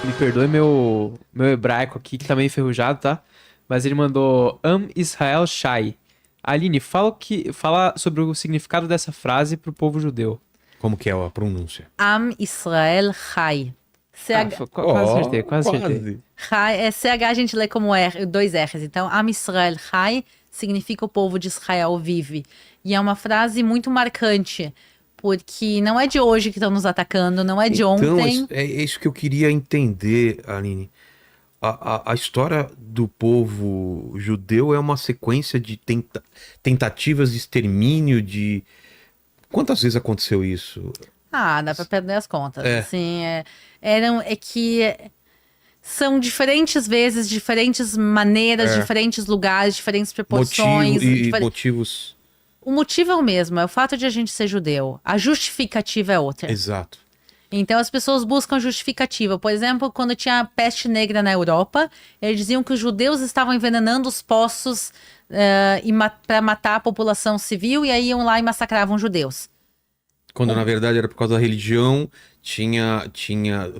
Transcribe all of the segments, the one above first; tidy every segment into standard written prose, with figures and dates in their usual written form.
Me perdoe meu hebraico aqui, que tá meio enferrujado, tá? Mas ele mandou Am Israel Shai. Aline, fala sobre o significado dessa frase pro povo judeu. Como que é a pronúncia? Am Israel Chai. Ah, CH, quase acertei, Ó, quase acertei. quase. Chai é CH, a gente lê como R, dois R's. Então, Am Israel Chai significa o povo de Israel vive. E é uma frase muito marcante, porque não é de hoje que estão nos atacando, não é de Então, ontem. é isso que eu queria entender, Aline. A história do povo judeu é uma sequência de tentativas de extermínio de... Quantas vezes aconteceu isso? Ah, dá pra perder as contas. É, Assim, é que são diferentes vezes, diferentes maneiras, é. diferentes lugares, diferentes Motivo proporções. e motivos... O motivo é o mesmo, é o fato de a gente ser judeu. A justificativa é outra. Exato. Então as pessoas buscam justificativa. Por exemplo, quando tinha peste negra na Europa, eles diziam que os judeus estavam envenenando os poços para matar a população civil e aí iam lá e massacravam judeus. Quando na verdade era por causa da religião,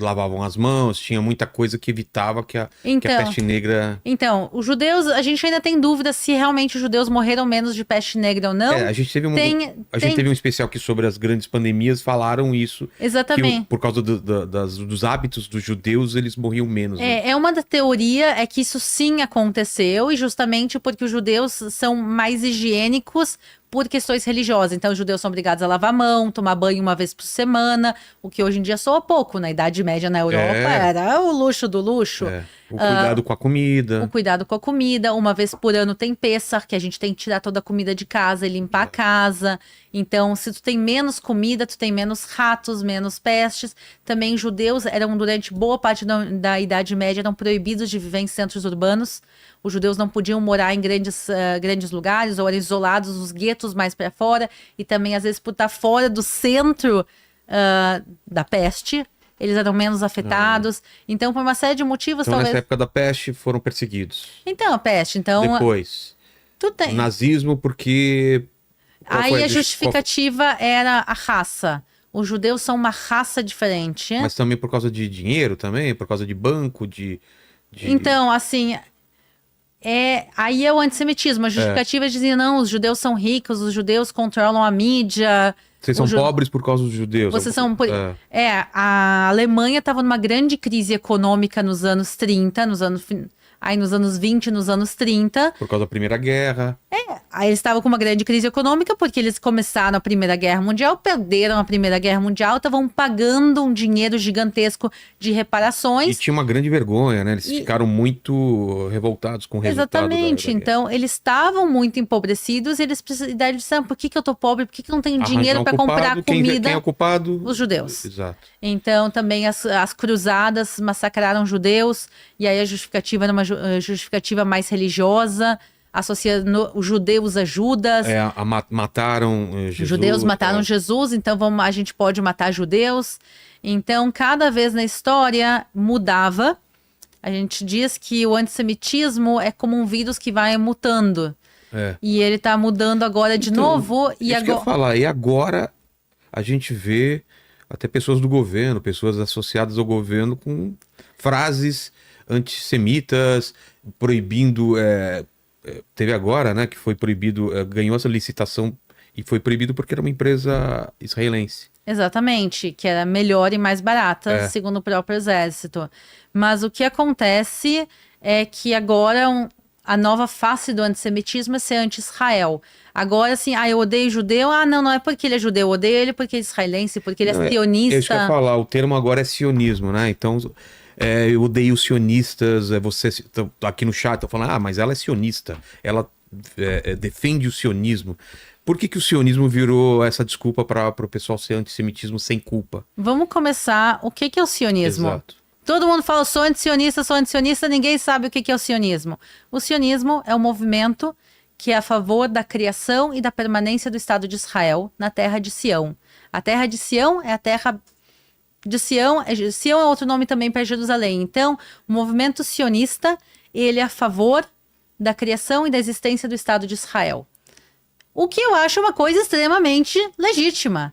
lavavam as mãos, tinha muita coisa que evitava que a Então, peste negra. então, os judeus, a gente ainda tem dúvida se realmente os judeus morreram menos de peste negra ou É, não. a gente teve um especial aqui sobre as grandes pandemias, falaram isso, que Exatamente. por causa dos hábitos dos judeus, eles morriam menos, né? É uma da teoria é que isso sim aconteceu, e justamente porque os judeus são mais higiênicos por questões religiosas. Então, os judeus são obrigados a lavar a mão, tomar banho uma vez por semana, o que hoje em dia soa pouco. Na Idade Média na Europa É, era o luxo do luxo. é. O cuidado com a O comida. cuidado com a comida. Uma vez por ano tem Pêssar, que a gente tem que tirar toda a comida de casa e limpar a casa. Então, se tu tem menos comida, tu tem menos ratos, menos pestes. Também judeus eram, durante boa parte da Idade Média, eram proibidos de viver em centros urbanos. Os judeus não podiam morar em grandes lugares, ou eram isolados nos guetos mais para fora. E também, às vezes, por estar fora do centro da peste, eles eram menos afetados. Então, por uma série de motivos, Então, nessa talvez. época da peste, foram perseguidos. Então, a peste. Então, Depois, tu o tem. nazismo, porque... Qual foi Aí a qual foi- justificativa era a raça. Os judeus são uma raça diferente. Mas também por causa de dinheiro também, por causa de banco, de... Então, assim, aí é o antissemitismo. A É, justificativa dizia, não, os judeus são ricos, os judeus controlam a mídia. vocês são os ju- pobres por causa dos judeus. Vocês são. É, A Alemanha estava numa grande crise econômica nos anos 30, aí nos anos 20, nos anos 30. por causa da Primeira Guerra. Aí eles estavam com uma grande crise econômica porque eles começaram a Primeira Guerra Mundial, perderam a Primeira Guerra Mundial, estavam pagando um dinheiro gigantesco de E reparações. tinha uma grande vergonha, né? Eles E- ficaram muito revoltados com o resultado Exatamente. da guerra. Então, eles estavam muito empobrecidos e eles precisavam dizer, por que que eu tô pobre? Por que que eu não tenho Arranjar dinheiro um para comprar culpado, quem comida? é o culpado? Os judeus. Exato. Então, também as cruzadas massacraram judeus, e aí a justificativa era uma justificativa mais religiosa, associando os judeus a Judas. É, mataram Os Jesus. judeus mataram é. Jesus, então a gente pode matar judeus. Então, cada vez na história mudava. A gente diz que o antissemitismo é como um vírus que vai mutando. É. E ele tá mudando agora de Então, novo. E isso que eu ia agora. falar. E agora a gente vê até pessoas do governo, pessoas associadas ao governo com frases antissemitas, proibindo. Teve agora, né, que foi proibido, ganhou essa licitação e foi proibido porque era uma empresa israelense. Exatamente, que era melhor e mais barata, É. segundo o próprio exército. Mas o que acontece é que agora a nova face do antissemitismo é ser anti-Israel. Agora, assim, eu odeio judeu. Ah, não, não é porque ele é judeu, eu odeio ele porque ele é israelense, porque ele Não, é é isso que eu ia sionista. falar. O termo agora é sionismo, né? Então, eu odeio os sionistas. Aqui no chat, eu falando, mas ela é sionista. Ela defende o sionismo. Por que o sionismo virou essa desculpa para o pessoal ser antissemitismo sem culpa? Vamos começar. O que é o sionismo? Exato. Todo mundo fala, sou antissionista, ninguém sabe o que é o sionismo. O sionismo é um movimento que é a favor da criação e da permanência do Estado de Israel na terra de Sião. A terra de Sião é a terra de Sião. Sião é outro nome também para Jerusalém. Então, o movimento sionista, ele é a favor da criação e da existência do Estado de Israel. O que eu acho uma coisa extremamente legítima.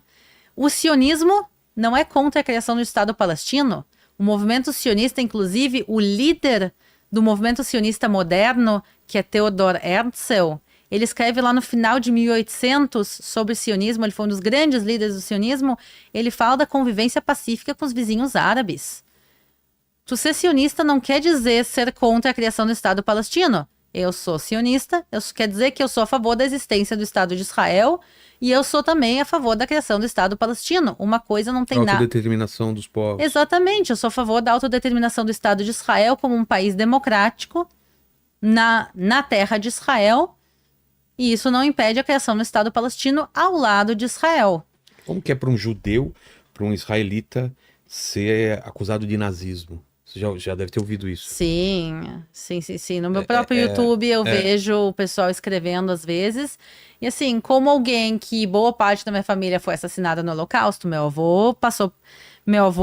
O sionismo não é contra a criação do Estado palestino. O movimento sionista, inclusive, o líder do movimento sionista moderno, que é Theodor Herzl, ele escreve lá no final de 1800 sobre o sionismo, ele foi um dos grandes líderes do sionismo, ele fala da convivência pacífica com os vizinhos árabes. Tu ser sionista não quer dizer ser contra a criação do Estado palestino. Eu sou sionista, isso quer dizer que eu sou a favor da existência do Estado de Israel e eu sou também a favor da criação do Estado palestino. Uma coisa não tem nada... Autodeterminação dos povos. Exatamente, eu sou a favor da autodeterminação do Estado de Israel como um país democrático na terra de Israel, e isso não impede a criação do Estado palestino ao lado de Israel. Como que é para um judeu, para um israelita, ser acusado de nazismo? Você já deve ter ouvido isso. Sim. No meu próprio YouTube eu vejo o pessoal escrevendo às vezes. E assim, como alguém que boa parte da minha família foi assassinada no Holocausto, meu avô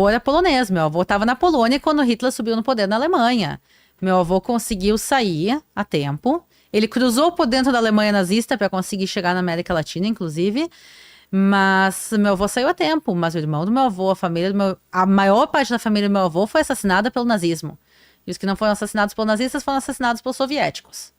era polonês, meu avô estava na Polônia quando Hitler subiu no poder na Alemanha. Meu avô conseguiu sair a tempo. Ele cruzou por dentro da Alemanha nazista para conseguir chegar na América Latina, inclusive. Mas meu avô saiu a tempo, mas o irmão do meu avô, a maior parte da família do meu avô foi assassinada pelo nazismo. E os que não foram assassinados pelos nazistas foram assassinados pelos soviéticos.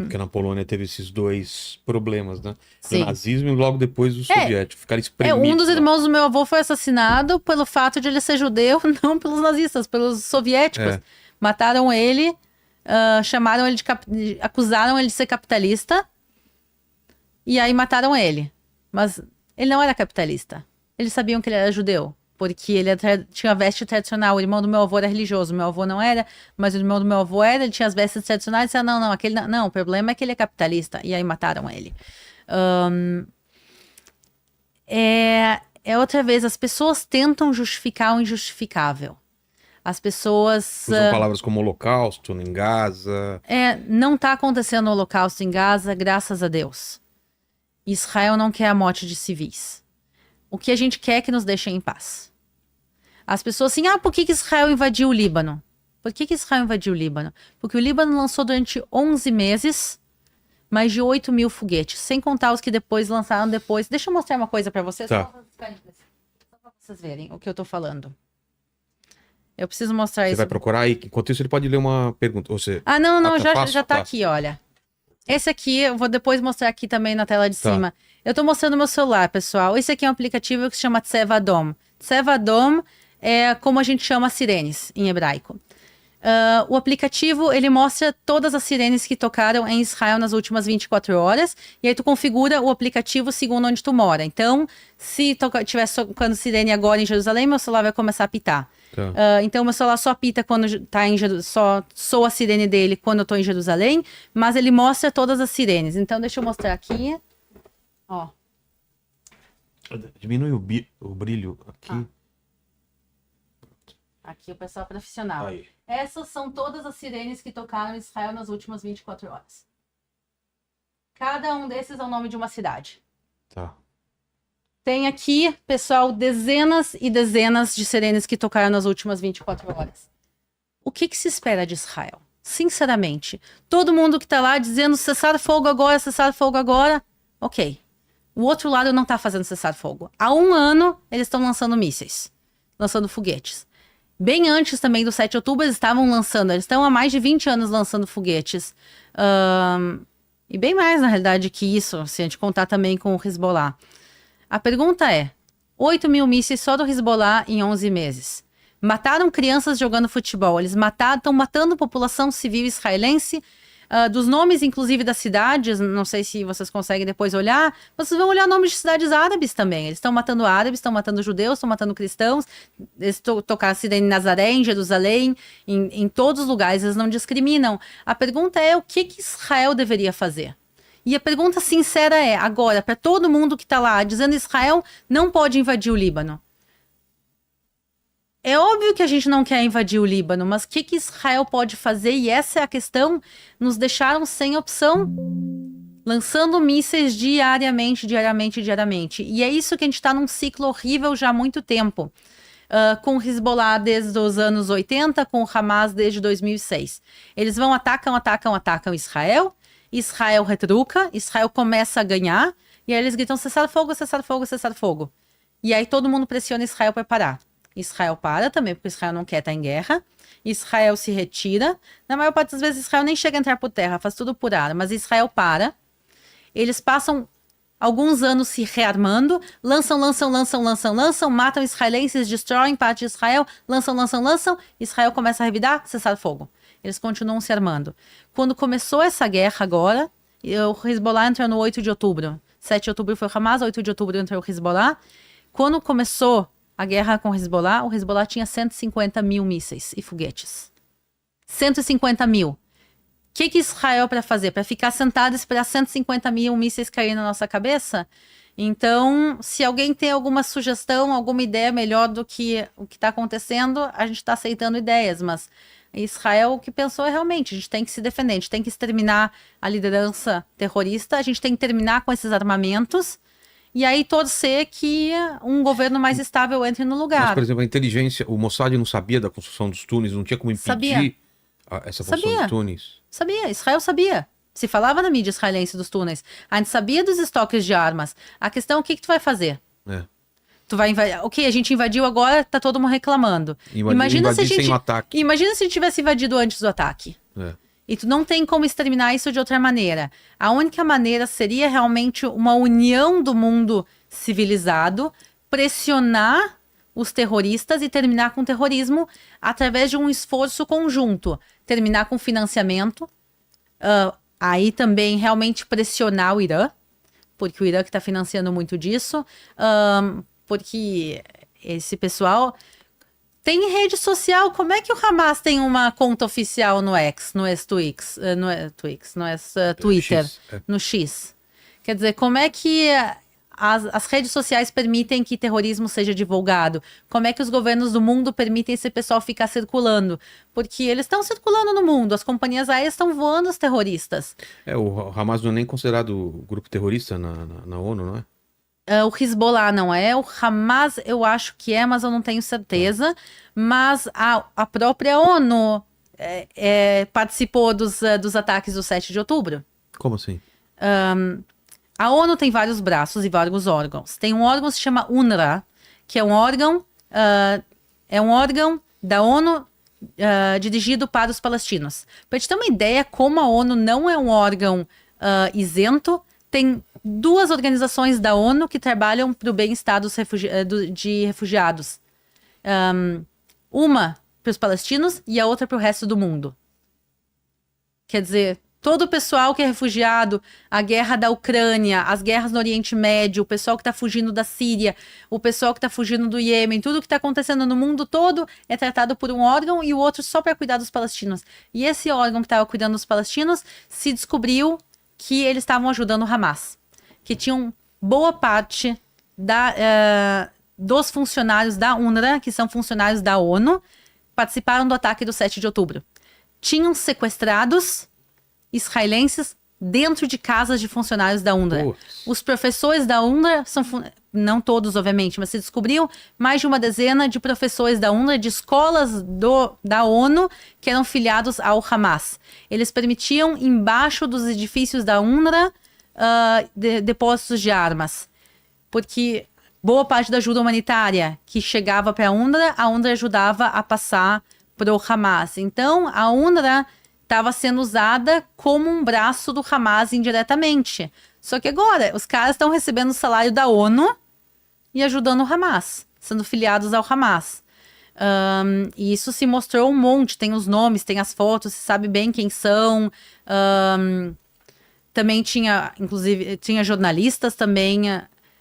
Porque na Polônia teve esses dois problemas, né? Sim. O nazismo e logo depois o soviético. Ficaram espremidos. Um dos irmãos do meu avô foi assassinado pelo fato de ele ser judeu, não pelos nazistas, pelos soviéticos. Mataram ele, acusaram ele de ser capitalista. E aí mataram ele. Mas ele não era capitalista. Eles sabiam que ele era judeu. Porque ele tinha veste tradicional. O irmão do meu avô era religioso. Meu avô não era. Mas o irmão do meu avô era. Ele tinha as vestes tradicionais. E disseram, não, o problema é que ele é capitalista. E aí mataram ele. Outra vez, as pessoas tentam justificar o injustificável. As pessoas... Usam palavras como holocausto em Gaza. Não está acontecendo o holocausto em Gaza, graças a Deus. Israel não quer a morte de civis. O que a gente quer é que nos deixem em paz. As pessoas assim, por que Israel invadiu o Líbano? Por que Israel invadiu o Líbano? Porque o Líbano lançou durante 11 meses mais de 8 mil foguetes, sem contar os que lançaram depois. Deixa eu mostrar uma coisa para vocês, tá. Só para vocês verem o que eu tô falando. Eu preciso mostrar isso. Você vai procurar aí, enquanto isso ele pode ler uma pergunta. Não, já tá aqui, olha. Esse aqui, eu vou depois mostrar aqui também na tela de cima. Eu tô mostrando meu celular, pessoal. Esse aqui é um aplicativo que se chama Tsevadom. Tsevadom é como a gente chama sirenes em hebraico. O aplicativo, ele mostra todas as sirenes que tocaram em Israel nas últimas 24 horas. E aí tu configura o aplicativo segundo onde tu mora. Então, se estiver tocando sirene agora em Jerusalém, meu celular vai começar a apitar. Então, meu celular só apita quando tá só soa a sirene dele quando eu tô em Jerusalém, mas ele mostra todas as sirenes. Então, deixa eu mostrar aqui. Ó. Diminui o brilho aqui. Aqui o pessoal profissional. Aí. Essas são todas as sirenes que tocaram em Israel nas últimas 24 horas. Cada um desses é o nome de uma cidade. Tá. Tem aqui, pessoal, dezenas e dezenas de sirenes que tocaram nas últimas 24 horas. O que se espera de Israel? Sinceramente, todo mundo que tá lá dizendo cessar fogo agora, ok. O outro lado não tá fazendo cessar fogo. Há 1 ano, eles estão lançando mísseis, lançando foguetes. Bem antes também do 7 de outubro, eles estão há mais de 20 anos lançando foguetes. E bem mais, na realidade, que isso, se a gente contar também com o Hezbollah. A pergunta é, 8 mil mísseis só do Hezbollah em 11 meses. Mataram crianças jogando futebol. Eles estão matando a população civil israelense. Dos nomes, inclusive, das cidades, não sei se vocês conseguem depois olhar, vocês vão olhar nomes de cidades árabes também. Eles estão matando árabes, estão matando judeus, estão matando cristãos. Eles tocaram sirene em Nazaré, em Jerusalém, em todos os lugares, eles não discriminam. A pergunta é o que Israel deveria fazer? E a pergunta sincera é, agora, para todo mundo que está lá, dizendo que Israel não pode invadir o Líbano. É óbvio que a gente não quer invadir o Líbano, mas o que Israel pode fazer? E essa é a questão. Nos deixaram sem opção, lançando mísseis diariamente. E é isso que a gente está num ciclo horrível já há muito tempo. Com o Hezbollah desde os anos 80, com o Hamas desde 2006. Eles vão, atacam Israel. Israel retruca, Israel começa a ganhar. E aí eles gritam cessar fogo. E aí todo mundo pressiona Israel para parar. Israel para também, porque Israel não quer estar em guerra. Israel se retira. Na maior parte das vezes, Israel nem chega a entrar por terra, faz tudo por ar. Mas Israel para. Eles passam alguns anos se rearmando, lançam, matam israelenses, destroem parte de Israel, lançam. Israel começa a revidar, cessar fogo. Eles continuam se armando. Quando começou essa guerra agora, o Hezbollah entrou no 8 de outubro. 7 de outubro foi o Hamas, 8 de outubro entrou o Hezbollah. Quando começou a guerra com o Hezbollah tinha 150 mil mísseis e foguetes. 150 mil. O que Israel para fazer? Para ficar sentado e esperar 150 mil mísseis caírem na nossa cabeça? Então, se alguém tem alguma sugestão, alguma ideia melhor do que o que está acontecendo, a gente está aceitando ideias, mas Israel o que pensou é realmente, a gente tem que se defender, a gente tem que exterminar a liderança terrorista, a gente tem que terminar com esses armamentos, e aí torcer que um governo mais estável entre no lugar. Mas, por exemplo, a inteligência, o Mossad não sabia da construção dos túneis, não tinha como impedir essa construção dos túneis? Sabia, Israel sabia. Se falava na mídia israelense dos túneis. A gente sabia dos estoques de armas. A questão é o que tu vai fazer? Tu vai invadir. Ok, a gente invadiu agora, tá todo mundo reclamando. Imagina se a gente... sem um ataque. Imagina se a gente tivesse invadido antes do ataque. E tu não tem como exterminar isso de outra maneira. A única maneira seria realmente uma união do mundo civilizado, pressionar os terroristas e terminar com o terrorismo através de um esforço conjunto. Terminar com financiamento, aí também realmente pressionar o Irã, porque o Irã que está financiando muito disso, porque esse pessoal... Tem rede social, como é que o Hamas tem uma conta oficial no X, no Twitter, X, no X? Quer dizer, como é que as redes sociais permitem que terrorismo seja divulgado? Como é que os governos do mundo permitem esse pessoal ficar circulando? Porque eles estão circulando no mundo, as companhias aéreas estão voando os terroristas. O Hamas não é nem considerado grupo terrorista na ONU, não é? O Hezbollah não é, o Hamas eu acho que é, mas eu não tenho certeza. Mas a própria ONU participou dos ataques do 7 de outubro. Como assim? A ONU tem vários braços e vários órgãos. Tem um órgão que se chama UNRWA, que é um órgão da ONU dirigido para os palestinos. Para te ter uma ideia como a ONU não é um órgão isento, tem 2 organizações da ONU que trabalham para o bem-estar de refugiados. Uma para os palestinos e a outra para o resto do mundo. Quer dizer, todo o pessoal que é refugiado, a guerra da Ucrânia, as guerras no Oriente Médio, o pessoal que está fugindo da Síria, o pessoal que está fugindo do Iêmen, tudo que está acontecendo no mundo todo é tratado por um órgão e o outro só para cuidar dos palestinos. E esse órgão que estava cuidando dos palestinos se descobriu que eles estavam ajudando o Hamas. Que tinham boa parte dos funcionários da UNRWA, que são funcionários da ONU, participaram do ataque do 7 de outubro. Tinham sequestrados israelenses dentro de casas de funcionários da UNRWA. Os professores da UNRWA são... Não todos, obviamente, mas se descobriu mais de uma dezena de professores da UNRWA, de escolas da ONU, que eram filiados ao Hamas. Eles permitiam, embaixo dos edifícios da UNRWA, depósitos de armas. Porque boa parte da ajuda humanitária que chegava para a UNRWA ajudava a passar para o Hamas. Então, a UNRWA estava sendo usada como um braço do Hamas indiretamente. Só que agora, os caras estão recebendo o salário da ONU e ajudando o Hamas, sendo filiados ao Hamas. E isso se mostrou um monte, tem os nomes, tem as fotos, se sabe bem quem são. Também tinha, inclusive, tinha jornalistas também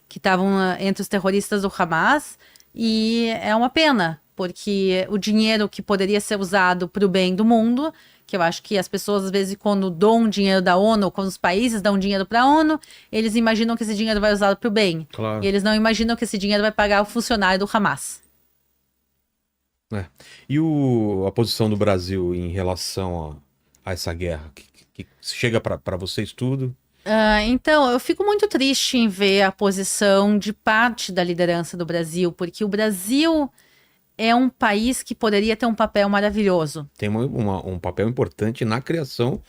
que estavam entre os terroristas do Hamas. E é uma pena, porque o dinheiro que poderia ser usado para o bem do mundo, que eu acho que as pessoas, às vezes, quando dão dinheiro da ONU, ou quando os países dão dinheiro para a ONU, eles imaginam que esse dinheiro vai ser usado para o bem. Claro. E eles não imaginam que esse dinheiro vai pagar o funcionário do Hamas. E a posição do Brasil em relação a essa guerra? Que chega para vocês tudo? Então, eu fico muito triste em ver a posição de parte da liderança do Brasil, porque o Brasil é um país que poderia ter um papel maravilhoso. Tem um papel importante na criação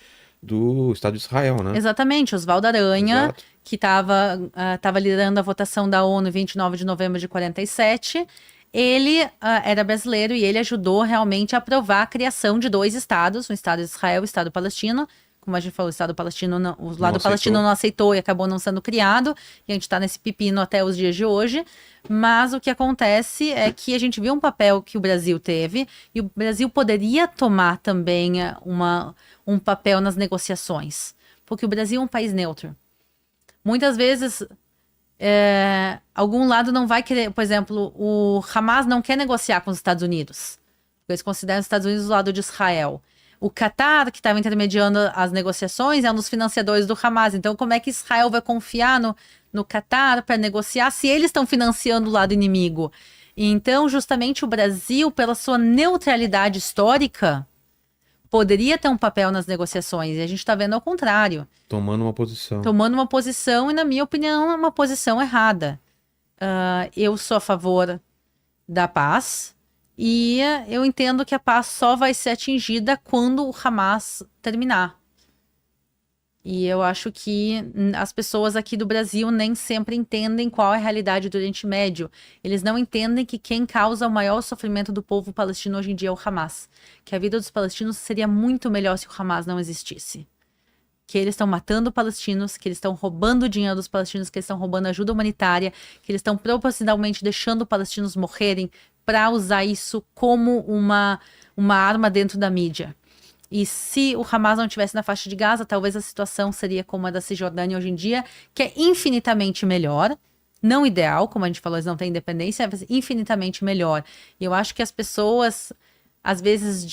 do Estado de Israel, né? Exatamente, Oswaldo Aranha, Exato. que estava liderando a votação da ONU em 29 de novembro de 47, ele era brasileiro e ele ajudou realmente a aprovar a criação de 2 estados, um estado de Israel e um estado palestino. Como a gente falou, o estado palestino, o lado palestino não aceitou e acabou não sendo criado. E a gente está nesse pepino até os dias de hoje. Mas o que acontece é que a gente viu um papel que o Brasil teve e o Brasil poderia tomar também um papel nas negociações. Porque o Brasil é um país neutro. Muitas vezes, algum lado não vai querer... Por exemplo, o Hamas não quer negociar com os Estados Unidos. Eles consideram os Estados Unidos do lado de Israel. O Qatar, que estava intermediando as negociações, é um dos financiadores do Hamas. Então, como é que Israel vai confiar no Qatar para negociar se eles estão financiando o lado inimigo? Então, justamente o Brasil, pela sua neutralidade histórica, poderia ter um papel nas negociações. E a gente está vendo ao contrário. Tomando uma posição. Tomando uma posição, e na minha opinião, é uma posição errada. Eu sou a favor da paz. E eu entendo que a paz só vai ser atingida quando o Hamas terminar. E eu acho que as pessoas aqui do Brasil nem sempre entendem qual é a realidade do Oriente Médio. Eles não entendem que quem causa o maior sofrimento do povo palestino hoje em dia é o Hamas. Que a vida dos palestinos seria muito melhor se o Hamas não existisse. Que eles estão matando palestinos, que eles estão roubando o dinheiro dos palestinos, que eles estão roubando ajuda humanitária, que eles estão propositalmente deixando palestinos morrerem para usar isso como uma arma dentro da mídia. E se o Hamas não estivesse na faixa de Gaza, talvez a situação seria como a da Cisjordânia hoje em dia, que é infinitamente melhor. Não ideal, como a gente falou, eles não têm independência, mas infinitamente melhor. E eu acho que as pessoas, às vezes,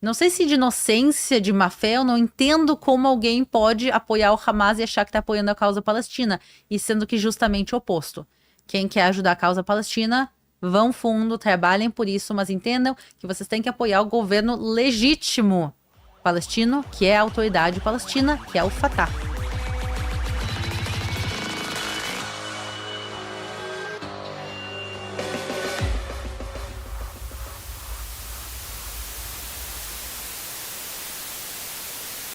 não sei se de inocência, de má fé, eu não entendo como alguém pode apoiar o Hamas e achar que está apoiando a causa palestina, e sendo que justamente o oposto. Quem quer ajudar a causa palestina, vão fundo, trabalhem por isso, mas entendam que vocês têm que apoiar o governo legítimo palestino, que é a autoridade palestina, que é o Fatah.